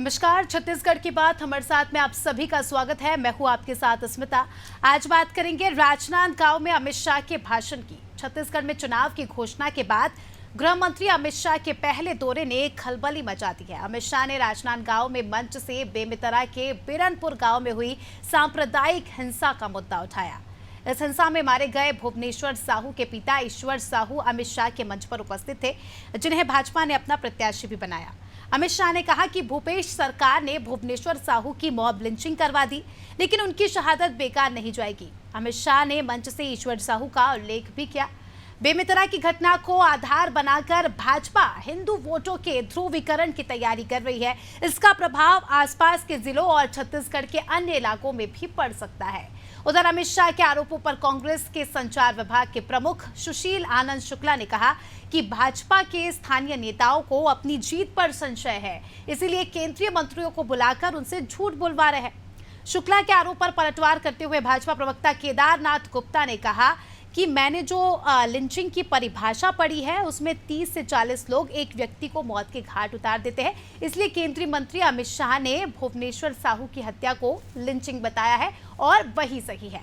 नमस्कार, छत्तीसगढ़ की बात हमारे साथ में आप सभी का स्वागत है। मैं हूं आपके साथ स्मिता। आज बात करेंगे राजनांदगांव में अमित शाह के भाषण की। छत्तीसगढ़ में चुनाव की घोषणा के बाद गृह मंत्री अमित शाह के पहले दौरे ने खलबली मचा दी है। अमित शाह ने राजनांदगांव में मंच से बेमेतरा के बिरनपुर गांव में हुई सांप्रदायिक हिंसा का मुद्दा उठाया। इस हिंसा में मारे गए भुवनेश्वर साहू के पिता ईश्वर साहू अमित शाह के मंच पर उपस्थित थे, जिन्हें भाजपा ने अपना प्रत्याशी भी बनाया। अमित शाह ने कहा कि भूपेश सरकार ने भुवनेश्वर साहू की मॉब लिंचिंग करवा दी, लेकिन उनकी शहादत बेकार नहीं जाएगी। अमित शाह ने मंच से ईश्वर साहू का उल्लेख भी किया। बेमेतरा की घटना को आधार बनाकर भाजपा हिंदू वोटों के ध्रुवीकरण की तैयारी कर रही है। इसका प्रभाव आसपास के जिलों और छत्तीसगढ़ के अन्य इलाकों में भी पड़ सकता है। उधर अमित शाह के आरोपों पर कांग्रेस के संचार विभाग के प्रमुख सुशील आनंद शुक्ला ने कहा कि भाजपा के स्थानीय नेताओं को अपनी जीत पर संशय है, इसीलिए केंद्रीय मंत्रियों को बुलाकर उनसे झूठ बुलवा रहे हैं। शुक्ला के आरोप पर पलटवार करते हुए भाजपा प्रवक्ता केदारनाथ गुप्ता ने कहा कि मैंने जो लिंचिंग की परिभाषा पढ़ी है उसमें 30 से 40 लोग एक व्यक्ति को मौत के घाट उतार देते हैं, इसलिए केंद्रीय मंत्री अमित शाह ने भुवनेश्वर साहू की हत्या को लिंचिंग बताया है और वही सही है।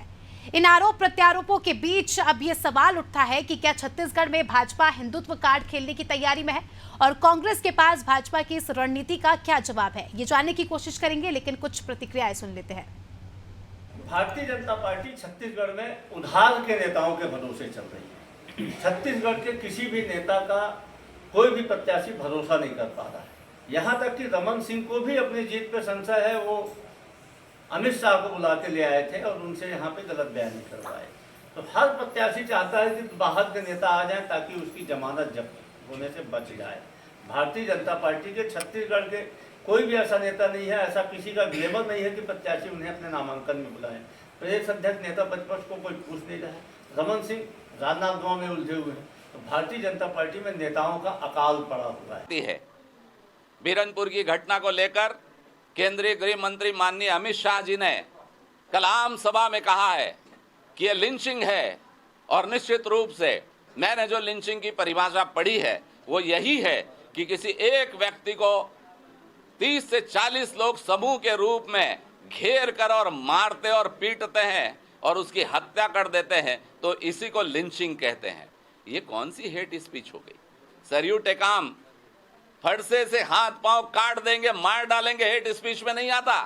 इन आरोप प्रत्यारोपों के बीच अब ये सवाल उठता है कि क्या छत्तीसगढ़ में भाजपा हिंदुत्व कार्ड खेलने की तैयारी में है और कांग्रेस के पास भाजपा की इस रणनीति का क्या जवाब है, ये जानने की कोशिश करेंगे, लेकिन कुछ प्रतिक्रियाएं सुन लेते हैं। भारतीय जनता पार्टी छत्तीसगढ़ में उधार के नेताओं के भरोसे चल रही है। छत्तीसगढ़ के किसी भी नेता का कोई भी प्रत्याशी भरोसा नहीं कर पा रहा है। यहाँ तक कि रमन सिंह को भी अपनी जीत पे संशय है। वो अमित शाह को बुला के ले आए थे और उनसे यहाँ पे गलत बयानी करवाए। तो हर प्रत्याशी चाहता है कि बाहर के नेता आ जाएं ताकि उसकी जमानत जब्त होने से बच जाए। भारतीय जनता पार्टी के छत्तीसगढ़ के कोई भी ऐसा नेता नहीं है, ऐसा किसी का ग्लेमर नहीं है कि प्रत्याशी उन्हें अपने नामांकन में बुलाएं। प्रदेश अध्यक्ष नेता प्रतिपक्ष को कोई पूछ नहीं रहा है। रमन सिंह राजनांदगांव में उलझे हुए हैं। तो भारतीय जनता पार्टी में नेताओं का अकाल पड़ा हुआ है। बिरनपुर की घटना को लेकर केंद्रीय गृह मंत्री माननीय अमित शाह जी ने कल आम सभा में कहा है कि यह लिंचिंग है, और निश्चित रूप से मैंने जो लिंचिंग की परिभाषा पढ़ी है वो यही है कि किसी एक व्यक्ति को 30 से 40 लोग समूह के रूप में घेर कर और मारते और पीटते हैं और उसकी हत्या कर देते हैं, तो इसी को लिंचिंग कहते हैं। ये कौन सी हेट स्पीच हो गई? सरयू टेकाम फरसे से हाथ पांव काट देंगे, मार डालेंगे, हेट स्पीच में नहीं आता।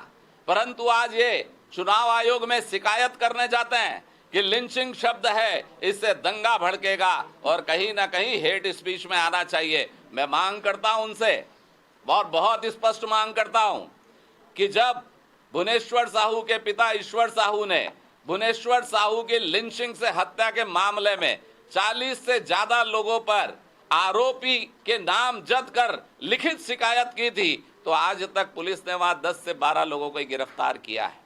परंतु आज ये चुनाव आयोग में शिकायत करने जाते हैं कि लिंचिंग शब्द है, इससे दंगा भड़केगा और कहीं ना कहीं हेट स्पीच में आना चाहिए। मैं मांग करता हूं उनसे, और बहुत स्पष्ट मांग करता हूं कि जब भुवनेश्वर साहू के पिता ईश्वर साहू ने भुवनेश्वर साहू की लिंचिंग से हत्या के मामले में 40 से ज्यादा लोगों पर आरोपी के नाम जद कर लिखित शिकायत की थी, तो आज तक पुलिस ने वहां 10 से 12 लोगों को गिरफ्तार किया है।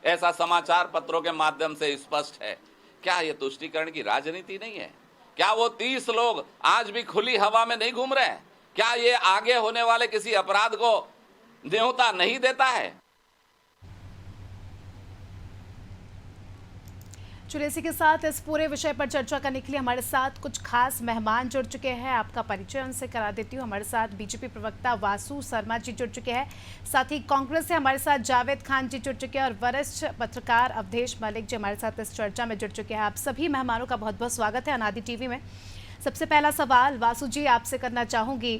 ऐसा समाचार पत्रों के माध्यम से स्पष्ट है। क्या यह तुष्टीकरण की राजनीति नहीं है? क्या वो 30 लोग आज भी खुली हवा में नहीं घूम रहे हैं? क्या ये आगे होने वाले किसी अपराध को न्योता नहीं देता है? चलिए, इसी के साथ इस पूरे विषय पर चर्चा करने के लिए हमारे साथ कुछ खास मेहमान जुड़ चुके हैं। आपका परिचय उनसे करा देती हूँ। हमारे साथ बीजेपी प्रवक्ता वासु शर्मा जी जुड़ चुके हैं, साथ ही कांग्रेस से हमारे साथ जावेद खान जी जुड़ चुके हैं और वरिष्ठ पत्रकार अवधेश मलिक जी हमारे साथ इस चर्चा में जुड़ चुके हैं। आप सभी मेहमानों का बहुत बहुत स्वागत है अनादि टीवी में। सबसे पहला सवाल वासु जी आपसे करना चाहूँगी।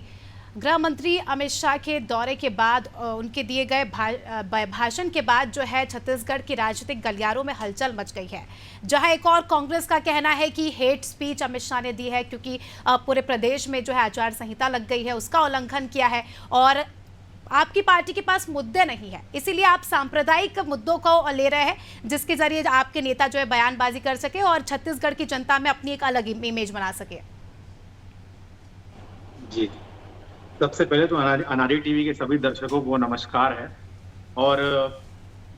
गृह मंत्री अमित शाह के दौरे के बाद, उनके दिए गए भाषण के बाद जो है छत्तीसगढ़ की राजनीतिक गलियारों में हलचल मच गई है, जहां एक और कांग्रेस का कहना है कि हेट स्पीच अमित शाह ने दी है क्योंकि पूरे प्रदेश में जो है आचार संहिता लग गई है, उसका उल्लंघन किया है और आपकी पार्टी के पास मुद्दे नहीं है, इसीलिए आप सांप्रदायिक मुद्दों को ले रहे हैं जिसके जरिए आपके नेता जो है बयानबाजी कर सके और छत्तीसगढ़ की जनता में अपनी एक अलग इमेज बना सके। जी, सबसे पहले तो अनादि टीवी के सभी दर्शकों को नमस्कार है। और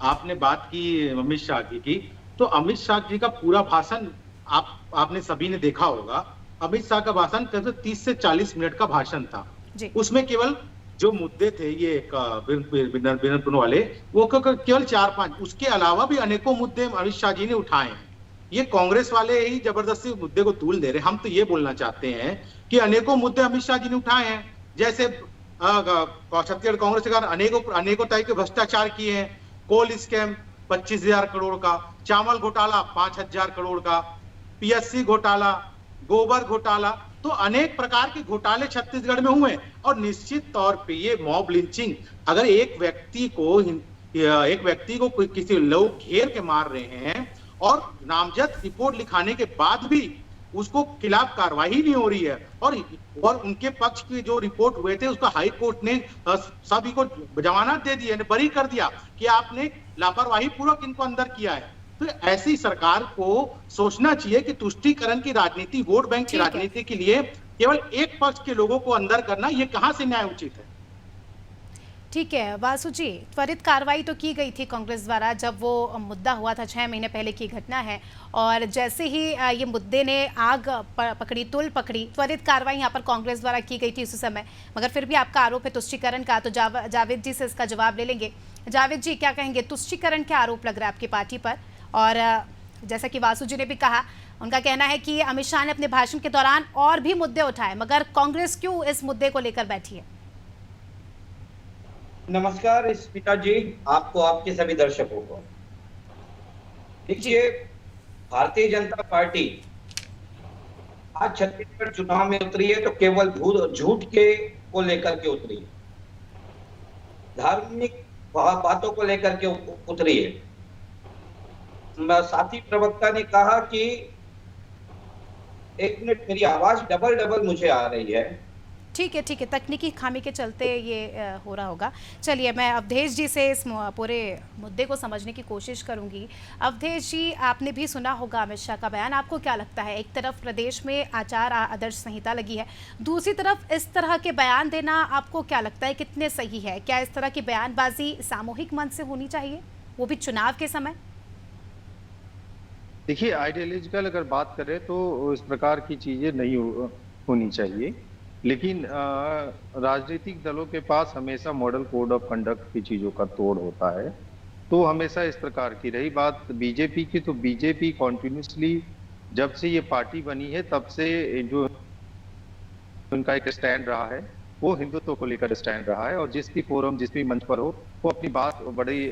आपने बात की अमित शाह की, तो अमित शाह जी का पूरा भाषण आपने सभी ने देखा होगा। अमित शाह का भाषण करीब 30 से 40 मिनट का भाषण था। उसमें केवल जो मुद्दे थे ये बिरनपुर वाले, वो केवल 4-5, उसके अलावा भी अनेकों मुद्दे अमित शाह जी ने उठाए हैं। ये कांग्रेस वाले ही जबरदस्ती मुद्दे को तूल दे रहे हैं। हम तो ये बोलना चाहते हैं कि अनेकों मुद्दे अमित शाह जी ने उठाए हैं, जैसे छत्तीसगढ़ कांग्रेस सरकार अनेकों तरह के भ्रष्टाचार किए हैं। कोल स्कैम 25,000 करोड़ का, चावल घोटाला 5,000 करोड़ का, पीएससी घोटाला, गोबर घोटाला, तो अनेक प्रकार के घोटाले छत्तीसगढ़ में हुए। और निश्चित तौर पे ये मॉब लिंचिंग, अगर एक व्यक्ति को किसी लोग घेर के मार रहे हैं और नामजद रिपोर्ट लिखाने के बाद भी उसको खिलाफ कार्रवाई नहीं हो रही है, और उनके पक्ष की जो रिपोर्ट हुए थे उसका हाई कोर्ट ने सभी को जमानत दे दी, बरी कर दिया कि आपने लापरवाही पूर्वक इनको अंदर किया है। तो ऐसी सरकार को सोचना चाहिए कि तुष्टीकरण की राजनीति, वोट बैंक की राजनीति के लिए केवल एक पक्ष के लोगों को अंदर करना, ये कहां से न्याय उचित है। ठीक है वासु जी, त्वरित कार्रवाई तो की गई थी कांग्रेस द्वारा जब वो मुद्दा हुआ था, 6 महीने पहले की घटना है, और जैसे ही ये मुद्दे ने आग पकड़ी, तुल पकड़ी, त्वरित कार्रवाई यहाँ पर कांग्रेस द्वारा की गई थी उस समय। मगर फिर भी आपका आरोप है तुष्टीकरण का, तो जावेद जी से इसका जवाब ले लेंगे। जावेद जी, क्या कहेंगे, तुष्टीकरण के आरोप लग रहा है आपकी पार्टी पर, और जैसा कि वासु जी ने भी कहा, उनका कहना है कि अमित शाह ने अपने भाषण के दौरान और भी मुद्दे उठाए, मगर कांग्रेस क्यों इस मुद्दे को लेकर बैठी है? नमस्कार स्मिता जी, आपको, आपके सभी दर्शकों को। देखिए, भारतीय जनता पार्टी आज छत्तीसगढ़ चुनाव में उतरी है तो केवल झूठ के को लेकर के उतरी है, धार्मिक बातों को लेकर के उतरी है। साथी प्रवक्ता ने कहा कि 1 मिनट, मेरी आवाज डबल मुझे आ रही है। ठीक है, तकनीकी खामी के चलते ये हो रहा होगा। चलिए, मैं अवधेश जी से इस पूरे मुद्दे को समझने की कोशिश करूंगी। अवधेश जी, आपने भी सुना होगा अमित शाह का बयान, आपको क्या लगता है, एक तरफ प्रदेश में आचार आदर्श संहिता लगी है, दूसरी तरफ इस तरह के बयान देना आपको क्या लगता है कितने सही है? क्या इस तरह की बयानबाजी सामूहिक मन से होनी चाहिए, वो भी चुनाव के समय? देखिए, आइडियोलॉजिकल अगर बात करें तो इस प्रकार की चीजें नहीं होनी चाहिए, लेकिन राजनीतिक दलों के पास हमेशा मॉडल कोड ऑफ कंडक्ट की चीजों का तोड़ होता है, तो हमेशा इस प्रकार की। रही बात बीजेपी की, तो बीजेपी कॉन्टिन्यूसली जब से ये पार्टी बनी है तब से जो उनका एक स्टैंड रहा है वो हिंदुत्व को लेकर स्टैंड रहा है, और जिस भी फोरम, जिस भी मंच पर हो, वो अपनी बात बड़ी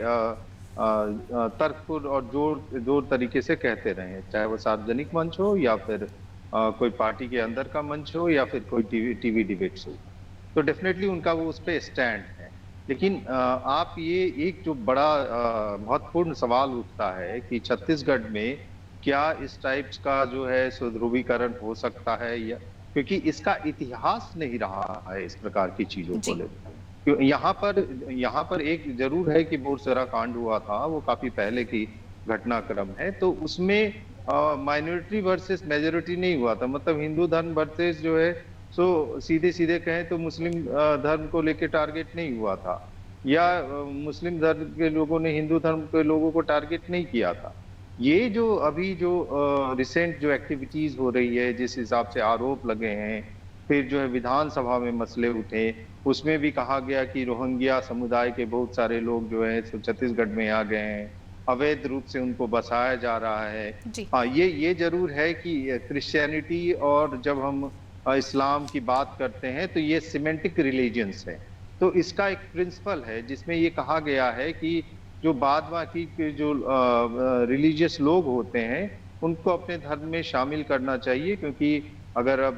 तर्कपूर्ण और जोर तरीके से कहते रहे हैं, चाहे वो सार्वजनिक मंच हो या फिर कोई पार्टी के अंदर का मंच हो या फिर कोई टीवी डिबेट्स हो, तो डेफिनेटली उनका वो उस पर स्टैंड है। लेकिन आप ये एक जो बड़ा महत्वपूर्ण सवाल उठता है कि छत्तीसगढ़ में क्या इस टाइप का जो है ध्रुवीकरण हो सकता है, या क्योंकि इसका इतिहास नहीं रहा है इस प्रकार की चीजों को लेकर। यहाँ पर एक जरूर है कि बोरसरा कांड हुआ था, वो काफी पहले की घटनाक्रम है, तो उसमें माइनॉरिटी वर्सेस मेजोरिटी नहीं हुआ था, मतलब हिंदू धर्म वर्सेस जो है सो सीधे कहें तो मुस्लिम धर्म को लेके टारगेट नहीं हुआ था, या मुस्लिम धर्म के लोगों ने हिंदू धर्म के लोगों को टारगेट नहीं किया था। ये जो अभी जो रिसेंट जो एक्टिविटीज हो रही है, जिस हिसाब से आरोप लगे हैं, फिर जो है विधानसभा में मसले उठे, उसमें भी कहा गया कि रोहिंग्या समुदाय के बहुत सारे लोग जो है छत्तीसगढ़ में आ गए हैं, अवैध रूप से उनको बसाया जा रहा है। हाँ, ये जरूर है कि क्रिश्चियनिटी और जब हम इस्लाम की बात करते हैं तो ये सिमेंटिक रिलीजियंस है, तो इसका एक प्रिंसिपल है जिसमें ये कहा गया है कि जो बाद बाकी के जो रिलीजियस लोग होते हैं उनको अपने धर्म में शामिल करना चाहिए, क्योंकि अगर अब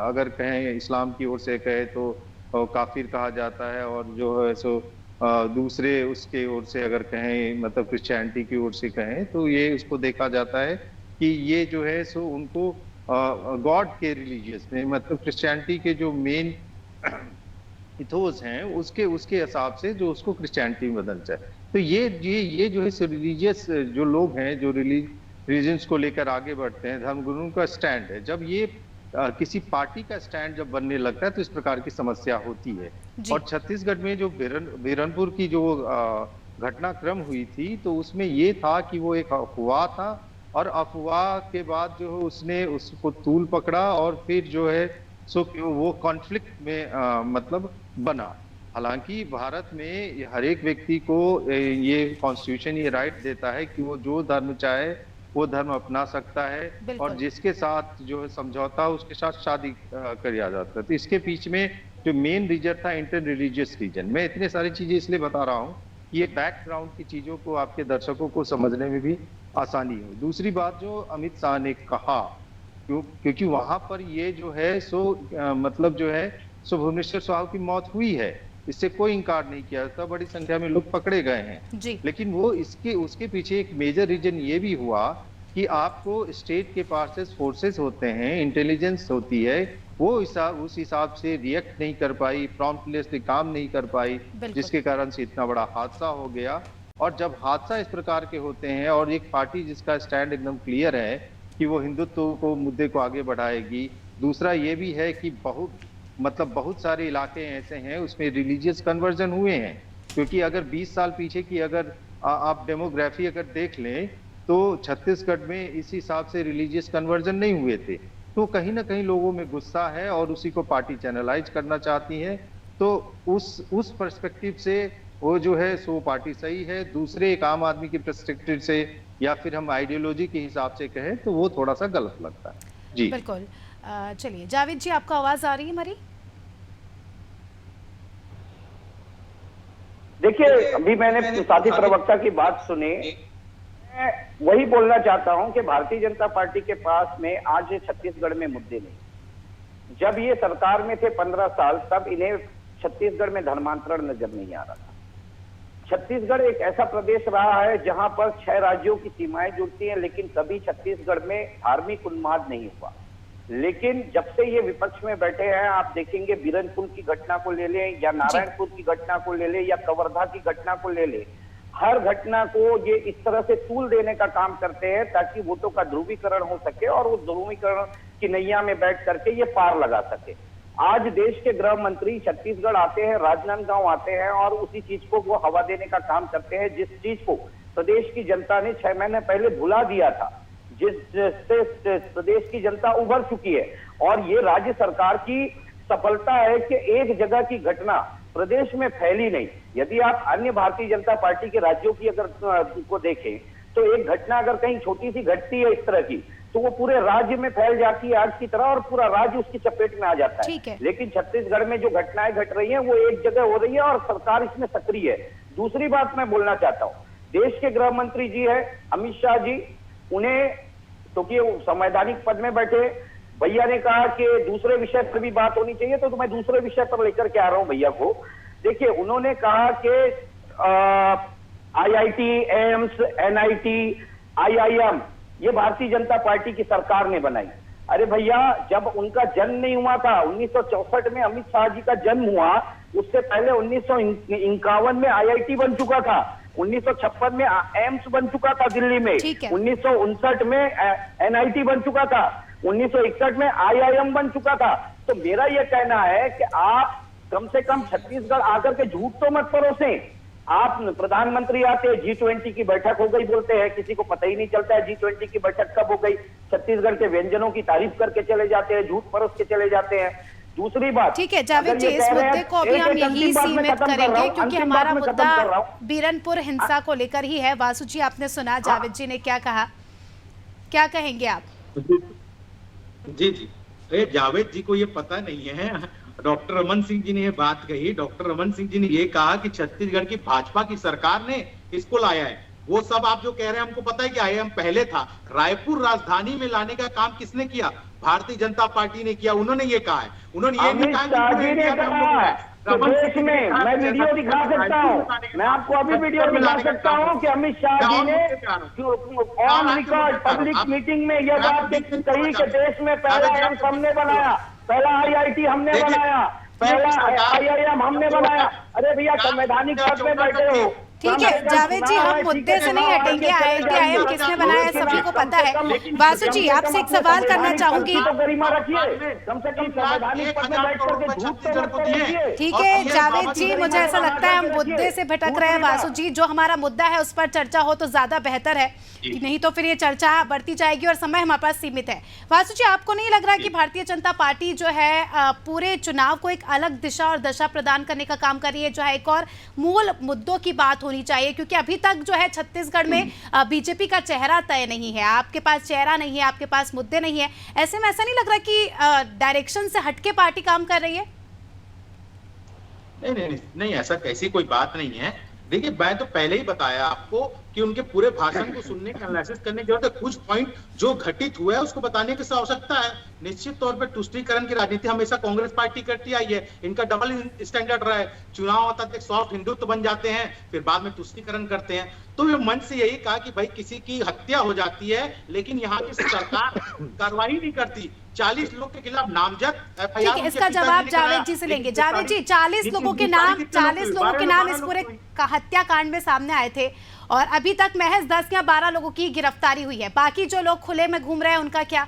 अगर कहें इस्लाम की ओर से कहे तो काफिर कहा जाता है, और जो है सो दूसरे उसके ओर से अगर कहें, मतलब क्रिश्चियनिटी की ओर से कहें, तो ये उसको देखा जाता है कि ये जो है सो उनको गॉड के रिलीजियस में, मतलब क्रिश्चियनिटी के जो मेन इथोस हैं उसके हिसाब से जो उसको क्रिश्चियनिटी में बदल जाए। तो ये जो है रिलीजियस जो लोग हैं, जो रिलीजन्स को लेकर आगे बढ़ते हैं, धर्मगुरुओं का स्टैंड है। जब ये किसी पार्टी का स्टैंड जब बनने लगता है तो इस प्रकार की समस्या होती है। और छत्तीसगढ़ में जो बिरनपुर की जो घटनाक्रम हुई थी, तो उसमें ये था कि वो एक अफवाह था, और अफवाह के बाद जो है उसने उसको तूल पकड़ा, और फिर जो है सो वो कॉन्फ्लिक्ट में मतलब बना। हालांकि भारत में हर एक व्यक्ति को ये कॉन्स्टिट्यूशन ये राइट देता है कि वो जो धर्म चाहे वो धर्म अपना सकता है, और जिसके साथ जो है समझौता उसके साथ शादी किया जाता है। तो इसके बीच में जो मेन रीजन था इंटर रिलीजियस रीजन। मैं इतने सारी चीजें इसलिए बता रहा हूँ कि ये बैकग्राउंड की चीजों को आपके दर्शकों को समझने में भी आसानी हो। दूसरी बात जो अमित शाह ने कहा, क्योंकि वहां पर ये जो है मतलब जो है भुवनेश्वर साहू की मौत हुई है, इससे कोई इंकार नहीं किया जाता, बड़ी संख्या में लोग पकड़े गए हैं जी। लेकिन वो उसके पीछे एक मेजर रीजन ये भी हुआ कि आपको स्टेट के पास फोर्सेस होते हैं, इंटेलिजेंस होती है, वो उस हिसाब से रिएक्ट नहीं कर पाई, प्रॉम्प्टली काम नहीं कर पाई, जिसके कारण से इतना बड़ा हादसा हो गया। और जब हादसा इस प्रकार के होते हैं और एक पार्टी जिसका स्टैंड एकदम क्लियर है कि वो हिंदुत्व को मुद्दे को आगे बढ़ाएगी, दूसरा ये भी है कि बहुत सारे इलाके ऐसे हैं उसमें रिलीजियस कन्वर्जन हुए हैं, क्योंकि अगर 20 साल पीछे की अगर आप डेमोग्राफी अगर देख लें तो छत्तीसगढ़ में इस हिसाब से रिलीजियस कन्वर्जन नहीं हुए थे। तो कहीं ना कहीं लोगों में गुस्सा है और उसी को पार्टी चैनलाइज करना चाहती है। तो उस पर्सपेक्टिव से वो जो है सो पार्टी सही है। दूसरे एक आम आदमी की पर्सपेक्टिव से या फिर हम आइडियोलॉजी के हिसाब से कहें तो वो थोड़ा सा गलत लगता है। जी बिल्कुल। चलिए जावेद जी, आपको आवाज आ रही है हमारी? देखिए, अभी मैंने साथी प्रवक्ता की बात सुनी, मैं वही बोलना चाहता हूं कि भारतीय जनता पार्टी के पास में आज छत्तीसगढ़ में मुद्दे नहीं। जब ये सरकार में थे 15 साल, तब इन्हें छत्तीसगढ़ में धर्मांतरण नजर नहीं आ रहा था। छत्तीसगढ़ एक ऐसा प्रदेश रहा है जहां पर 6 राज्यों की सीमाएं जुड़ती हैं, लेकिन कभी छत्तीसगढ़ में धार्मिक उन्माद नहीं हुआ। लेकिन जब से ये विपक्ष में बैठे हैं, आप देखेंगे बीरनपुर की घटना को ले लें या नारायणपुर की घटना को ले लें या कवर्धा की घटना को ले लें, हर घटना को ये इस तरह से तूल देने का काम करते हैं ताकि वोटों का ध्रुवीकरण हो सके और उस ध्रुवीकरण की नैया में बैठ करके ये पार लगा सके। आज देश के गृह मंत्री छत्तीसगढ़ आते हैं, राजनांदगांव आते हैं और उसी चीज को वो हवा देने का काम करते हैं जिस चीज को प्रदेश की जनता ने 6 महीने पहले भुला दिया था, जिससे प्रदेश की जनता उभर चुकी है। और ये राज्य सरकार की सफलता है कि एक जगह की घटना प्रदेश में फैली नहीं। यदि आप अन्य भारतीय जनता पार्टी के राज्यों की अगर को देखें तो एक घटना अगर कहीं छोटी सी घटती है इस तरह की, तो वो पूरे राज्य में फैल जाती है आग की तरह और पूरा राज्य उसकी चपेट में आ जाता है। लेकिन छत्तीसगढ़ में जो घटनाएं घट रही हैं वो एक जगह हो रही है और सरकार इसमें सक्रिय है। दूसरी बात मैं बोलना चाहता हूं, देश के गृह मंत्री जी है अमित शाह जी, उन्हें क्योंकि वो संवैधानिक पद में बैठे, भैया ने कहा कि दूसरे विषय पर भी बात होनी चाहिए, तो मैं दूसरे विषय पर लेकर के आ रहा हूं भैया को। देखिए, उन्होंने कहा कि आईआईटी, एम्स, एनआईटी, आईआईएम ये भारतीय जनता पार्टी की सरकार ने बनाई। अरे भैया, जब उनका जन्म नहीं हुआ था, 1964 में अमित शाह जी का जन्म हुआ, उससे पहले 1951 में आईआईटी बन चुका था, 1956 में एम्स बन चुका था दिल्ली में, 1959 में एनआईटी बन चुका था, 1961 में आईआईएम बन चुका था। तो मेरा यह कहना है कि आप कम से कम छत्तीसगढ़ आकर के झूठ तो मत परोसें। आप प्रधानमंत्री आते हैं, G20 की बैठक हो गई बोलते हैं, किसी को पता ही नहीं चलता है G20 की बैठक कब हो गई। छत्तीसगढ़ के व्यंजनों की तारीफ करके चले जाते हैं, झूठ परोस के चले जाते हैं। दूसरी बात, ठीक है जावेद जी, इस मुद्दे को अभी हम यही सीमित करेंगे क्योंकि हमारा मुद्दा बीरनपुर हिंसा को लेकर ही है। वासु जी, आपने सुना जावेद जी ने क्या कहा, क्या कहेंगे आप? जी जी, अरे जावेद जी को ये पता नहीं है, डॉक्टर रमन सिंह जी ने ये बात कही। डॉक्टर रमन सिंह जी ने ये कहा कि छत्तीसगढ़ की भाजपा की सरकार ने इसको लाया है। वो सब आप जो कह रहे हैं हमको पता है कि आईएम पहले था। रायपुर राजधानी में लाने का काम किसने किया? भारतीय जनता पार्टी ने किया। उन्होंने ये कहा है, उन्होंने ये नहीं कहा देश में। मैं वीडियो दिखा सकता हूँ, मैं आपको अभी वीडियो दिखा सकता हूँ कि अमित शाह जी ने ऑन रिकॉर्ड पब्लिक मीटिंग में यह बात कही कि देश में पहला एम्स हमने बनाया, पहला आईआईटी हमने बनाया, पहला आईआईएम हमने बनाया। अरे भैया, संवैधानिक पद में बैठे हो। ठीक है जावेद जी, हम मुद्दे से नहीं हटेंगे। आईआईटी आईएम किसने बनाया है सभी को पता है। वासु जी, आपसे एक सवाल करना चाहूंगी। ठीक है जावेद जी, मुझे ऐसा लगता है हम मुद्दे से भटक रहे हैं। वासु जी, जो हमारा मुद्दा है उस पर चर्चा हो तो ज्यादा बेहतर है, नहीं तो फिर ये चर्चा बढ़ती जाएगी और समय हमारे पास सीमित है। वासु जी, आपको नहीं लग रहा कि भारतीय जनता पार्टी जो है पूरे चुनाव को एक अलग दिशा और दशा प्रदान करने का काम कर रही है, जो है एक और मूल मुद्दों की बात होनी चाहिए? क्योंकि अभी तक जो है छत्तीसगढ़ में बीजेपी का चेहरा तय नहीं है, आपके पास चेहरा नहीं है, आपके पास मुद्दे नहीं है। ऐसे में ऐसा नहीं लग रहा कि डायरेक्शन से हटके पार्टी काम कर रही है? नहीं नहीं नहीं नहीं, ऐसा कैसी कोई बात नहीं है। देखिए, मैं तो पहले ही बताया आपको कि उनके पूरे भाषण को सुनने का एनालिसिस करने की जरूरत है। कुछ पॉइंट जो घटित हुआ है उसको बताने की आवश्यकता है। निश्चित तौर पर तुष्टीकरण की राजनीति हमेशा कांग्रेस पार्टी करती आई है। इनका डबल स्टैंडर्ड रहा है। चुनाव आता है, सॉफ्ट हिंदुत्व बन जाते हैं, फिर बाद में तुष्टीकरण करते हैं। तो ये मन से यही कहा कि भाई किसी की हत्या हो जाती है, लेकिन यहाँ की सरकार कार्रवाई नहीं करती। 40 लोग के खिलाफ नामजद ठीक है, इसका जवाब जावेद जी से लेंगे। जावेद जी, 40 लोगों के नाम इस पूरे हत्याकांड में सामने आए थे और अभी तक महज 10 या 12 लोगों की गिरफ्तारी हुई है। बाकी जो लोग खुले में घूम रहे हैं उनका क्या?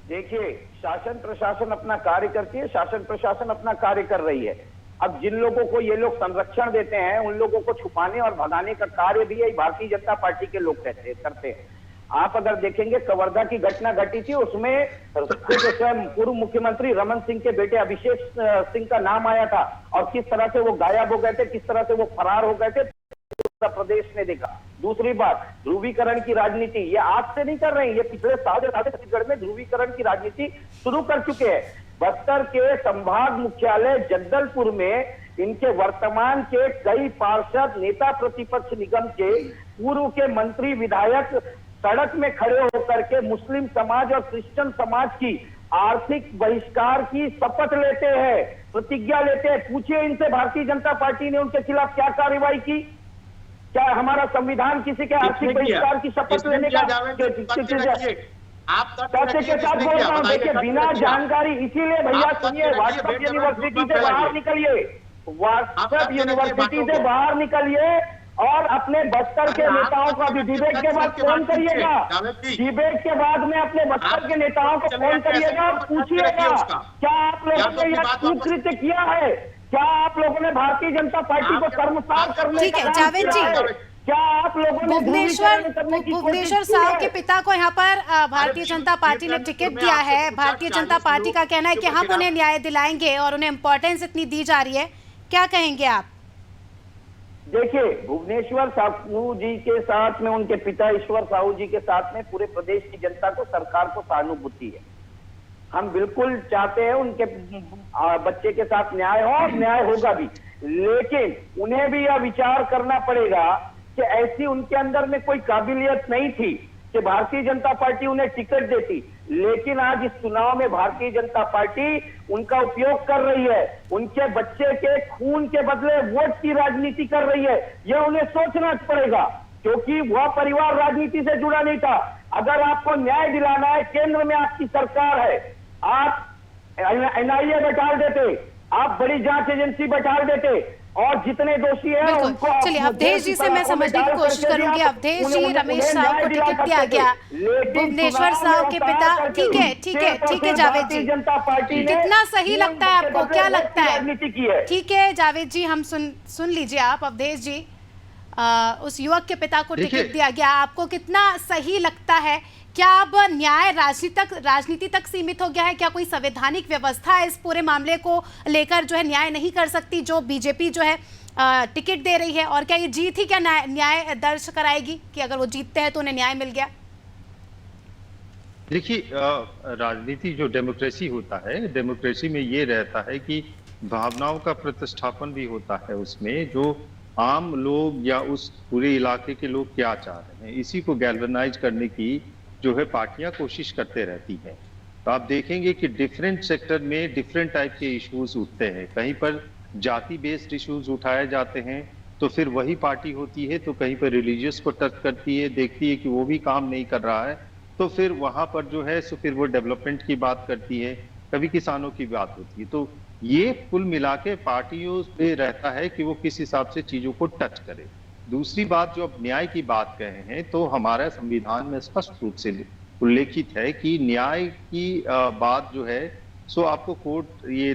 देखिए, शासन प्रशासन अपना कार्य करती है, शासन प्रशासन अपना कार्य कर रही है। अब जिन लोगों को ये लोग संरक्षण देते हैं, उन लोगों को छुपाने और भगाने का कार्य भी भारतीय जनता पार्टी के लोग करते हैं। आप अगर देखेंगे, कवर्धा की घटना घटी थी, उसमें स्वयं पूर्व मुख्यमंत्री रमन सिंह के बेटे अभिषेक सिंह का नाम आया था और किस तरह से वो गायब हो गए थे, किस तरह से वो फरार हो गए थे, उत्तर प्रदेश ने देखा। दूसरी बात, ध्रुवीकरण की राजनीति ये आज से नहीं कर रहे हैं, ये पिछले साल छत्तीसगढ़ में ध्रुवीकरण की राजनीति शुरू कर चुके हैं। बस्तर के संभाग मुख्यालय जगदलपुर में इनके वर्तमान के कई पार्षद, नेता प्रतिपक्ष निगम के, पूर्व के मंत्री, विधायक सड़क में खड़े होकर के मुस्लिम समाज और क्रिश्चियन समाज की आर्थिक बहिष्कार की शपथ लेते हैं, प्रतिज्ञा लेते हैं। पूछिए इनसे, भारतीय जनता पार्टी ने उनके खिलाफ क्या कार्रवाई की? क्या हमारा संविधान किसी के आर्थिक बहिष्कार की शपथ लेने का तथ्य के साथ बोल रहा हूं? देखिए, बिना जानकारी, इसीलिए भैया सुनिए, व्हाट्सएप यूनिवर्सिटी से बाहर निकलिए, व्हाट्सएप यूनिवर्सिटी से बाहर निकलिए और अपने बस्तर के नेताओं का भी डिबेट के बाद फोन करिएगा। डिबेट के बाद में अपने बस्तर के नेताओं को फोन करिएगा, पूछिएगा क्या आप लोगों ने यह कुकृत्य किया है, क्या आप लोगों ने भारतीय जनता पार्टी को शर्मसार करने का काम किया है, क्या आप लोगों ने भुवनेश्वर साहू के पिता को यहाँ पर भारतीय जनता पार्टी ने टिकट दिया है। भारतीय जनता पार्टी का कहना है कि हम उन्हें न्याय दिलाएंगे और उन्हें इम्पोर्टेंस इतनी दी जा रही है, क्या कहेंगे आप? देखिए, भुवनेश्वर साहू जी के साथ में, उनके पिता ईश्वर साहू जी के साथ में पूरे प्रदेश की जनता को, सरकार को सहानुभूति है। हम बिल्कुल चाहते हैं उनके बच्चे के साथ न्याय हो और न्याय होगा भी, लेकिन उन्हें भी यह विचार करना पड़ेगा कि ऐसी उनके अंदर में कोई काबिलियत नहीं थी कि भारतीय जनता पार्टी उन्हें टिकट देती। लेकिन आज इस चुनाव में भारतीय जनता पार्टी उनका उपयोग कर रही है, उनके बच्चे के खून के बदले वोट की राजनीति कर रही है। यह उन्हें सोचना पड़ेगा, क्योंकि वह परिवार राजनीति से जुड़ा नहीं था। अगर आपको न्याय दिलाना है, केंद्र में आपकी सरकार है, आप NIA बैठा देते, आप बड़ी जांच एजेंसी बैठा देते और जितने दोषी हैं उनको। चलिए, अवधेश जी से मैं समझने की कोशिश करूंगी। अवधेश जी, रमेश साहू को टिकट दिया गया, भुवनेश्वर साहू के पिता, ठीक है जावेद जी, जनता पार्टी कितना सही लगता है आपको, क्या लगता है? ठीक है जावेद जी, हम सुन लीजिए आप। अवधेश जी, उस युवक के पिता को टिकट दिया गया, आपको कितना सही लगता है? क्या अब न्याय राजनीति तक सीमित हो गया है? क्या कोई संवैधानिक व्यवस्था इस पूरे मामले को लेकर जो है न्याय नहीं कर सकती, जो बीजेपी जो है टिकट दे रही है? और क्या ये जीत ही क्या न्याय दर्ज कराएगी कि अगर वो जीतते हैं तो उन्हें न्याय मिल गया? देखिए, राजनीति जो डेमोक्रेसी होता है, डेमोक्रेसी में ये रहता है कि भावनाओं का प्रतिष्ठापन भी होता है उसमें, जो आम लोग या उस पूरे इलाके के लोग क्या चाह रहे हैं, इसी को गैल्वेनाइज करने की जो है पार्टियां कोशिश करते रहती हैं। तो आप देखेंगे कि डिफरेंट सेक्टर में डिफरेंट टाइप के इश्यूज उठते हैं। कहीं पर जाति बेस्ड इश्यूज उठाए जाते हैं तो फिर वही पार्टी होती है, तो कहीं पर रिलीजियस को टच करती है, देखती है कि वो भी काम नहीं कर रहा है, तो फिर वहां पर जो है सो फिर वो डेवलपमेंट की बात करती है, कभी किसानों की बात होती है। तो ये कुल मिला के पार्टियों पे रहता है कि वो किस हिसाब से चीजों को टच करे। दूसरी बात, जो अब न्याय की बात कहे हैं, तो हमारा संविधान में स्पष्ट रूप से उल्लेखित है कि न्याय की बात जो है सो आपको कोर्ट ये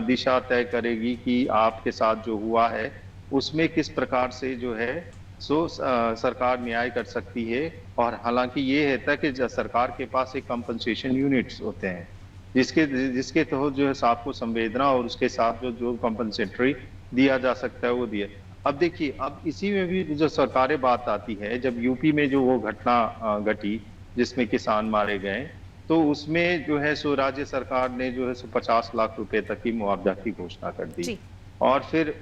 दिशा तय करेगी कि आपके साथ जो हुआ है उसमें किस प्रकार से जो है सो सरकार न्याय कर सकती है। और हालांकि ये है कि सरकार के पास एक कंपनसेशन यूनिट्स होते हैं जिसके तहत जो है आपको संवेदना और उसके साथ जो कंपनसेटरी दिया जा सकता है वो दिया। अब देखिए, अब इसी में भी जो सरकारी बात आती है, जब यूपी में जो वो घटना घटी जिसमें किसान मारे गए, तो तो उसमें जो है सो राज्य सरकार ने जो है सो 50 लाख रुपए तक की मुआवजा की घोषणा कर दी। जी। और फिर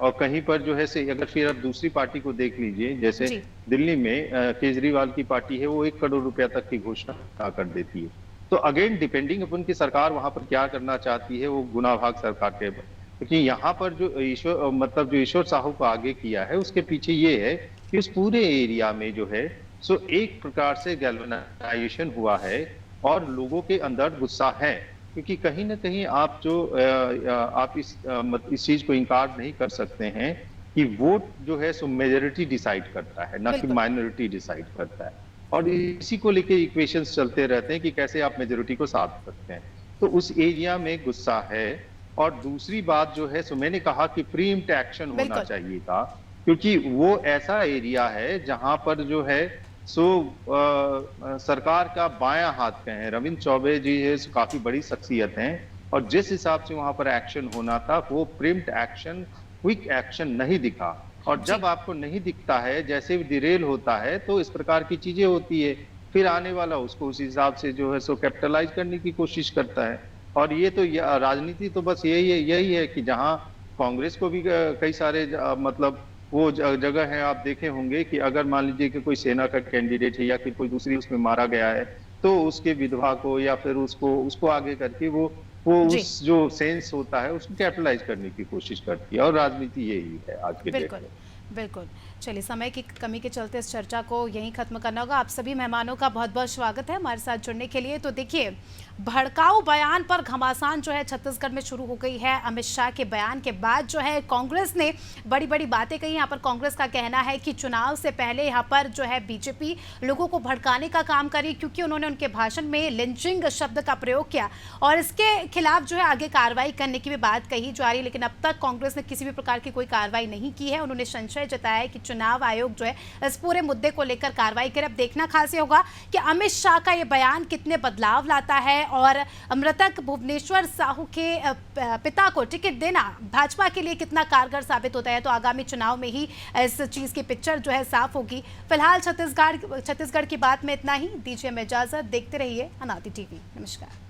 और कहीं पर जो है से अगर फिर अब दूसरी पार्टी को देख लीजिए, जैसे जी। दिल्ली में केजरीवाल की पार्टी है, वो 1 करोड़ रुपया तक की घोषणा कर देती है। तो अगेन डिपेंडिंग अपन की सरकार वहां पर क्या करना चाहती है, वो गुना भाग सरकार के, क्योंकि यहाँ पर जो ईश्वर साहू को आगे किया है, उसके पीछे ये है कि उस पूरे एरिया में जो है सो एक प्रकार से गैल्वेनाइजेशन हुआ है और लोगों के अंदर गुस्सा है, क्योंकि कहीं ना कहीं आप जो आप इस चीज को इनकार नहीं कर सकते हैं कि वोट जो है सो मेजोरिटी डिसाइड करता है, ना कि बिल्कुल। माइनॉरिटी डिसाइड करता है। और इसी को लेके इक्वेशंस चलते रहते हैं कि कैसे आप मेजोरिटी को साथ सकते हैं। तो उस एरिया में गुस्सा है। और दूसरी बात जो है सो मैंने कहा कि प्रीएम्प्ट एक्शन होना बिल्कुल। चाहिए था, क्योंकि वो ऐसा एरिया है जहां पर जो है सो सरकार का बायां हाथ कहें, रविंद्र चौबे जी है सो काफी बड़ी शख्सियत हैं, और जिस हिसाब से वहां पर एक्शन होना था वो प्रिम्प्ट एक्शन, क्विक एक्शन नहीं दिखा। और जब आपको नहीं दिखता है, जैसे भी डिरेल होता है तो इस प्रकार की चीजें होती है, फिर आने वाला उसको उस हिसाब से जो है सो कैपिटलाइज करने की कोशिश करता है। और ये तो राजनीति तो बस यही है कि जहां कांग्रेस को भी कई सारे मतलब वो जगह है, आप देखे होंगे कि अगर मान लीजिए कि कोई सेना का कैंडिडेट है या फिर कोई दूसरी उसमें मारा गया है, तो उसके विधवा को या फिर उसको आगे करके वो जी। उस जो सेंस होता है उसको कैपिटलाइज करने की कोशिश करती है। और राजनीति यही है आज के डेट बिल्कुल में। बिल्कुल। चलिए, समय की कमी के चलते इस चर्चा को यहीं खत्म करना होगा। आप सभी मेहमानों का बहुत बहुत स्वागत है हमारे साथ जुड़ने के लिए। तो देखिए, भड़काऊ बयान पर घमासान जो है छत्तीसगढ़ में शुरू हो गई है। अमित शाह के बयान के बाद जो है कांग्रेस ने बड़ी बड़ी बातें कही। यहाँ पर कांग्रेस का कहना है कि चुनाव से पहले यहाँ पर जो है बीजेपी लोगों को भड़काने का काम करी, क्योंकि उन्होंने उनके भाषण में लिंचिंग शब्द का प्रयोग किया और इसके खिलाफ जो है आगे कार्रवाई करने की भी बात कही जा रही है। लेकिन अब तक कांग्रेस ने किसी भी प्रकार की कोई कार्रवाई नहीं की है। उन्होंने संशय जताया है कि चुनाव आयोग जो है इस पूरे मुद्दे को लेकर कार्रवाई करे। अब देखना खास ये होगा कि अमित शाह का ये बयान कितने बदलाव लाता है और मृतक भुवनेश्वर साहू के पिता को टिकट देना भाजपा के लिए कितना कारगर साबित होता है। तो आगामी चुनाव में ही इस चीज की पिक्चर जो है साफ होगी। फिलहाल छत्तीसगढ़ की बात में इतना ही। दीजिए हमें इजाजत। देखते रहिए अनादि टीवी। नमस्कार।